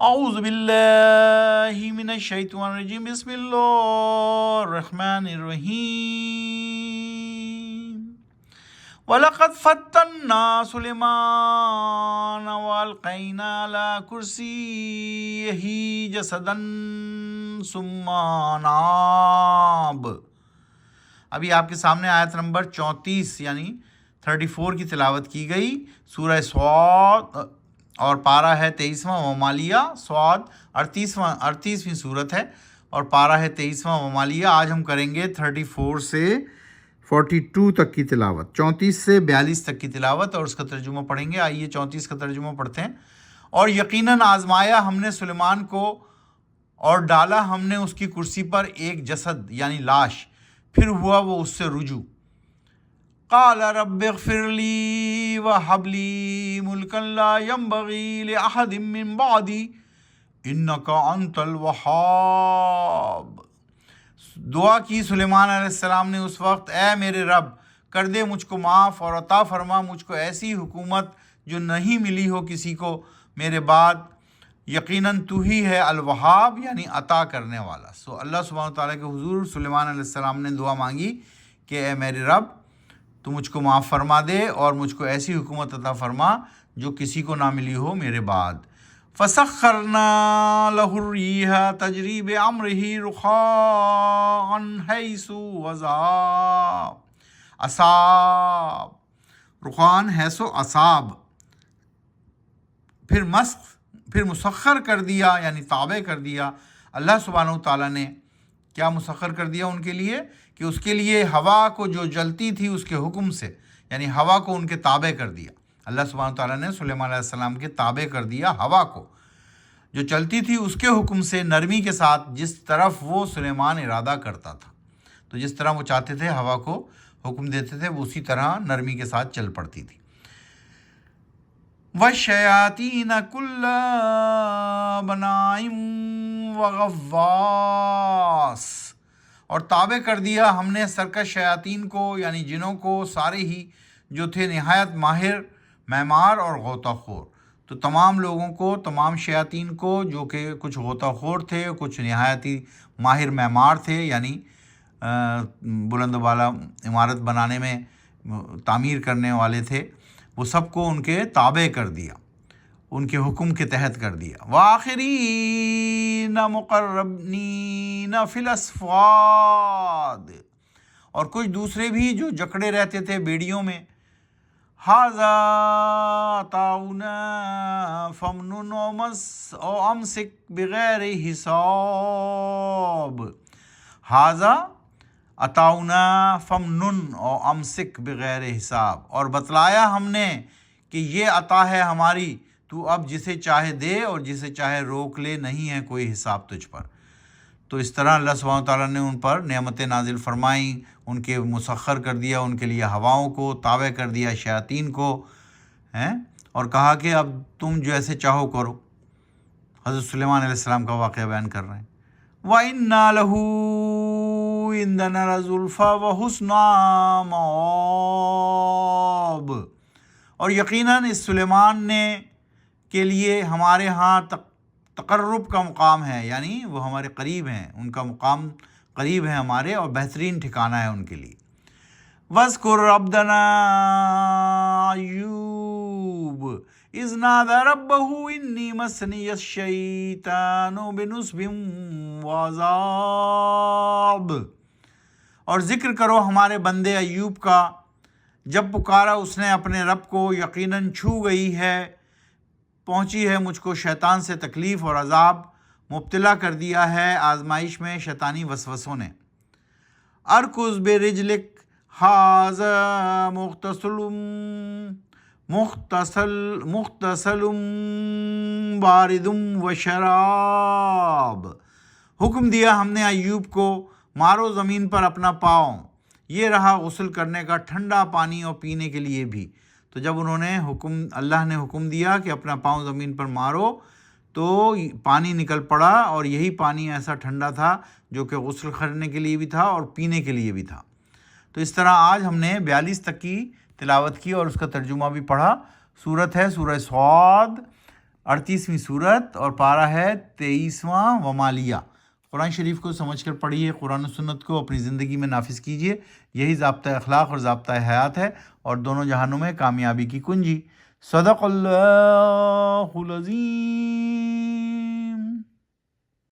اعوذ باللہ من الشیطان الرجیم، بسم اللہ الرحمن الرحیم۔ وَلَقَدْ فَتَّنَّا سُلَيْمَانَ وَأَلْقَيْنَا عَلَى كُرْسِيِّهِ جَسَدًا ثُمَّ أَنَابَ۔ ابھی آپ کے سامنے آیت نمبر 34 یعنی 34 کی تلاوت کی گئی، سورہ سعد، اور پارہ ہے 23واں ومالیہ۔ سعد 38ویں صورت ہے اور پارہ ہے 23واں ومالیہ۔ آج ہم کریں گے 34 سے 42 تک کی تلاوت، 34 سے 42 تک کی تلاوت اور اس کا ترجمہ پڑھیں گے۔ آئیے 34 کا ترجمہ پڑھتے ہیں۔ اور یقیناً آزمایا ہم نے سلیمان کو اور ڈالا ہم نے اس کی کرسی پر ایک جسد یعنی لاش، پھر ہوا وہ اس سے رجوع۔ قال رب اغفر لی وہب لی ملکا لا ينبغی لأحد من بعدی انک انت الوہاب۔ دعا کی سلیمان علیہ السلام نے اس وقت، اے میرے رب کر دے مجھ کو معاف اور عطا فرما مجھ کو ایسی حکومت جو نہیں ملی ہو کسی کو میرے بعد، یقیناً تو ہی ہے الوہاب یعنی عطا کرنے والا۔ اللہ سبحانہ وتعالیٰ کے حضور سلیمان علیہ السلام نے دعا مانگی کہ اے میرے رب تو مجھ کو معاف فرما دے اور مجھ کو ایسی حکومت عطا فرما جو کسی کو نہ ملی ہو میرے بعد۔ فَسَخَّرْنَا لَهُ الرِّيحَ تَجْرِي بِأَمْرِهِ رُخَاءً حَيْثُ أَصَابَ۔ رخان حیث و اصاب، پھر مسخر کر دیا یعنی تابع کر دیا اللہ سبحانہ وتعالیٰ نے۔ کیا مسخر کر دیا ان کے لیے؟ کہ اس کے لیے ہوا کو جو جلتی تھی اس کے حکم سے، یعنی ہوا کو ان کے تابع کر دیا۔ اللہ سبحانہ وتعالیٰ نے سلیمان علیہ السلام کے تابع کر دیا ہوا کو، جو چلتی تھی اس کے حکم سے، نرمی کے ساتھ، جس طرف وہ سلیمان ارادہ کرتا تھا۔ تو جس طرح وہ چاہتے تھے ہوا کو حکم دیتے تھے، وہ اسی طرح نرمی کے ساتھ چل پڑتی تھی۔ وَالشَّيَاطِينَ كُلَّ بَنَاءٍ وَغَوَّاصٍ، اور تابع کر دیا ہم نے سرکش شیاطین کو یعنی جنوں کو، سارے ہی جو تھے نہایت ماہر، معمار اور غوطہ خور۔ تو تمام لوگوں کو، تمام شیاطین کو جو کہ کچھ غوطہ خور تھے، کچھ نہایت ہی ماہر معمار تھے، یعنی بلند و بالا عمارت بنانے میں تعمیر کرنے والے تھے، وہ سب کو ان کے تابع کر دیا، ان کے حکم کے تحت کر دیا۔ وآخرین مقرنین فی الاصفاد، اور کچھ دوسرے بھی جو جکڑے رہتے تھے بیڑیوں میں۔ ھذا عطاؤنا فامنن او امسک بغیر حساب۔ ھذا عطاؤنا فامنن او امسک بغیر حساب، اور بتلایا ہم نے کہ یہ عطا ہے ہماری، تو اب جسے چاہے دے اور جسے چاہے روک لے، نہیں ہے کوئی حساب تجھ پر۔ تو اس طرح اللہ سبحانہ وتعالیٰ نے ان پر نعمتیں نازل فرمائیں، ان کے مسخر کر دیا، ان کے لیے ہواؤں کو، تابع کر دیا شیاطین کو، اور کہا کہ اب تم جو ایسے چاہو کرو۔ حضرت سلیمان علیہ السلام کا واقعہ بیان کر رہے ہیں۔ وَإِنَّا لَهُ عِندَنَا لَزُلْفَىٰ وَحُسْنَ مَآبٍ، اور یقیناً اس سلیمان کے لیے ہمارے ہاں تقرب کا مقام ہے، یعنی وہ ہمارے قریب ہیں، ان کا مقام قریب ہے ہمارے، اور بہترین ٹھکانہ ہے ان کے لیے۔ وَاذْكُرْ عَبْدَنَا أَيُّوبَ إِذْ نَادَىٰ رَبَّهُ إِنِّي مَسَّنِيَ الشَّيْطَانُ بِنُصْبٍ وَعَذَابٍ، اور ذکر کرو ہمارے بندے ایوب کا، جب پکارا اس نے اپنے رب کو، یقیناً چھو گئی ہے، پہنچی ہے مجھ کو شیطان سے تکلیف اور عذاب، مبتلا کر دیا ہے آزمائش میں شیطانی وسوسوں نے۔ ارکض برجلک ھذا مغتسل بارد وشراب، حکم دیا ہم نے ایوب کو، مارو زمین پر اپنا پاؤں، یہ رہا غسل کرنے کا ٹھنڈا پانی اور پینے کے لیے بھی۔ تو جب انہوں نے اللہ نے حکم دیا کہ اپنا پاؤں زمین پر مارو، تو پانی نکل پڑا، اور یہی پانی ایسا ٹھنڈا تھا جو کہ غسل کرنے کے لیے بھی تھا اور پینے کے لیے بھی تھا۔ تو اس طرح آج ہم نے 42 تک کی تلاوت کی اور اس کا ترجمہ بھی پڑھا۔ سورت ہے سورہ سعد، 38ویں صورت اور پارہ ہے 23واں ومالیہ۔ قرآن شریف کو سمجھ کر پڑھیے، قرآن و سنت کو اپنی زندگی میں نافذ کیجیے، یہی ضابطۂ اخلاق اور ضابطۂ حیات ہے اور دونوں جہانوں میں کامیابی کی کنجی۔ صدق اللہ العظیم۔